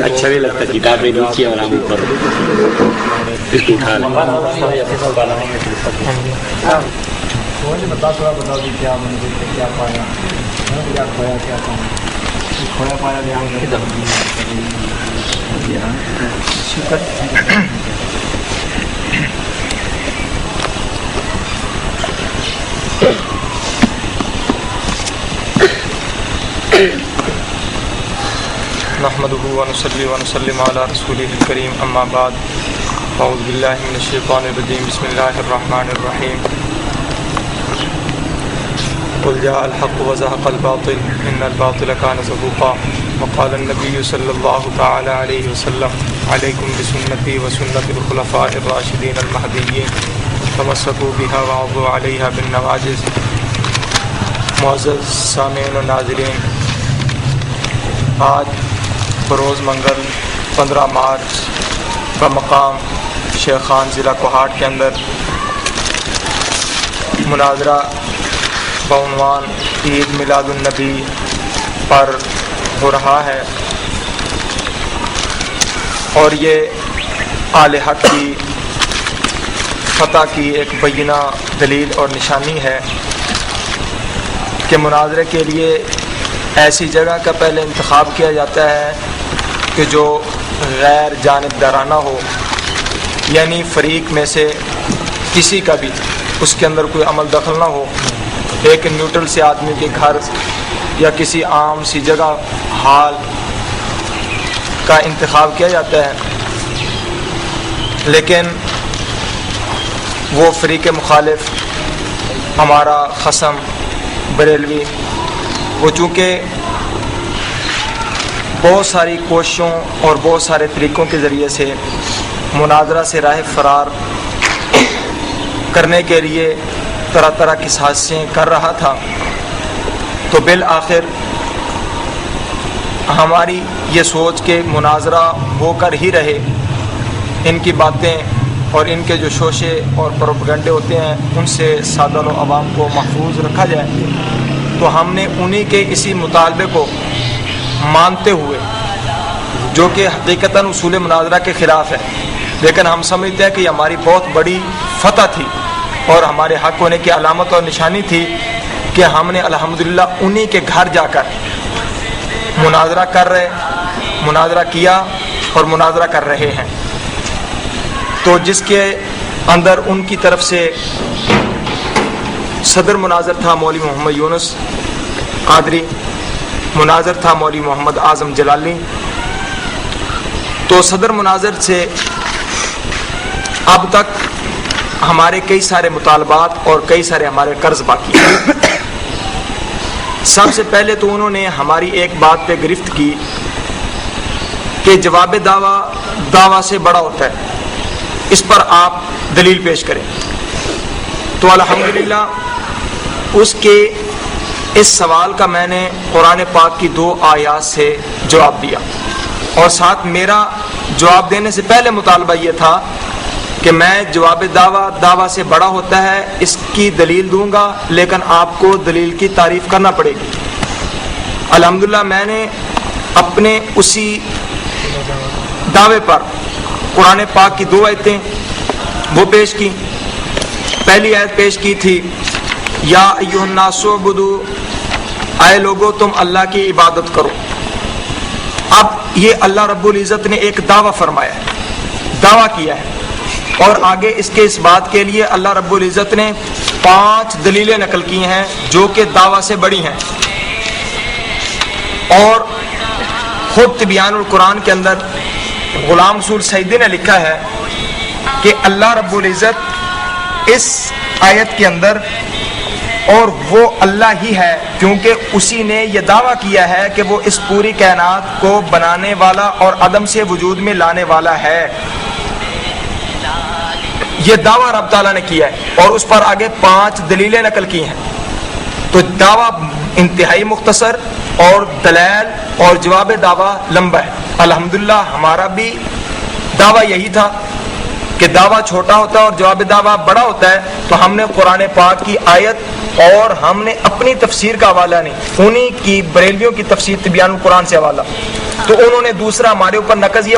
اچھا نہیں لگتا کتابیں نیچے اور ہم اوپر اس کو اٹھا لیں. بتا دی کیا کیا پایا کیا کھویا کیا کھویا پایا نحمده ونصلي ونسلم على رسوله الكريم اما بعد اعوذ بالله من الشيطان الرجيم بسم الله الرحمن الرحيم قل جاء الحق وزهق الباطل ان الباطل كان زهوقا وقال النبي صلى الله تعالى عليه وسلم عليكم بسنتي وسنة الخلفاء الراشدين المهديين تمسكوا بها وعضوا عليها بالنواجذ. معزز سامعین و ناظرین، آج بروز منگل 15 مارچ بمقام شیخ خان ضلع کوہاٹ کے اندر مناظرہ بعنوان عید میلاد النبی پر ہو رہا ہے، اور یہ آل حق کی فتح کی ایک بینہ دلیل اور نشانی ہے کہ مناظرے کے لیے ایسی جگہ کا پہلے انتخاب کیا جاتا ہے کہ جو غیر جانبدارانہ ہو، یعنی فریق میں سے کسی کا بھی اس کے اندر کوئی عمل دخل نہ ہو. ایک نیوٹرل سے آدمی کے گھر یا کسی عام سی جگہ حال کا انتخاب کیا جاتا ہے، لیکن وہ فریق مخالف ہمارا خصم بریلوی، وہ چونکہ بہت ساری کوششوں اور بہت سارے طریقوں کے ذریعے سے مناظرہ سے راہ فرار کرنے کے لیے طرح طرح کی سازشیں کر رہا تھا، تو بالآخر ہماری یہ سوچ کہ مناظرہ ہو کر ہی رہے، ان کی باتیں اور ان کے جو شوشے اور پروپیگنڈے ہوتے ہیں ان سے سادہ و عوام کو محفوظ رکھا جائے، تو ہم نے انہی کے اسی مطالبے کو مانتے ہوئے، جو کہ حقیقتاً اصول مناظرہ کے خلاف ہے، لیکن ہم سمجھتے ہیں کہ یہ ہماری بہت بڑی فتح تھی اور ہمارے حق ہونے کی علامت اور نشانی تھی کہ ہم نے الحمدللہ انہی کے گھر جا کر مناظرہ کیا اور مناظرہ کر رہے ہیں. تو جس کے اندر ان کی طرف سے صدر مناظر تھا مولوی محمد یونس قادری، مناظر تھا مولوی محمد اعظم جلالی. تو صدر مناظر سے اب تک ہمارے کئی سارے مطالبات اور کئی سارے ہمارے قرض باقی ہیں. سب سے پہلے تو انہوں نے ہماری ایک بات پہ گرفت کی کہ جواب دعویٰ سے بڑا ہوتا ہے، اس پر آپ دلیل پیش کریں. تو الحمدللہ اس کے اس سوال کا میں نے قرآن پاک کی 2 آیات سے جواب دیا، اور ساتھ میرا جواب دینے سے پہلے مطالبہ یہ تھا کہ میں جواب دعویٰ سے بڑا ہوتا ہے اس کی دلیل دوں گا، لیکن آپ کو دلیل کی تعریف کرنا پڑے گی. الحمدللہ میں نے اپنے اسی دعوے پر قرآن پاک کی 2 آیتیں وہ پیش کی. پہلی آیت پیش کی تھی یا ایھا الناس اعبدوا، اے لوگو تم اللہ کی عبادت کرو. اب یہ اللہ رب العزت نے ایک دعویٰ فرمایا ہے، دعویٰ کیا ہے، اور آگے اس کے اس بات کے لیے اللہ رب العزت نے 5 دلیلیں نقل کی ہیں جو کہ دعویٰ سے بڑی ہیں. اور خود تبیان القرآن کے اندر غلام رسول سعیدی نے لکھا ہے کہ اللہ رب العزت اس آیت کے اندر، اور وہ اللہ ہی ہے کیونکہ اسی نے یہ دعویٰ کیا ہے کہ وہ اس پوری کائنات کو بنانے والا اور عدم سے وجود میں لانے والا ہے. یہ دعویٰ رب تعالیٰ نے کیا ہے اور اس پر آگے 5 دلیلیں نقل کی ہیں. تو دعویٰ انتہائی مختصر اور دلائل اور جواب دعویٰ لمبا ہے. الحمدللہ ہمارا بھی دعویٰ یہی تھا کہ دعویٰ چھوٹا ہوتا ہے اور جواب دعویٰ بڑا ہوتا ہے، تو ہم نے قرآن پاک کی آیت اور ہم نے اپنی تفسیر کا حوالہ نہیں، انہی کی بریلویوں کی تفسیر تبیان القرآن سے حوالہ، تو انہوں نے دوسرا ہمارے اوپر نقض یہ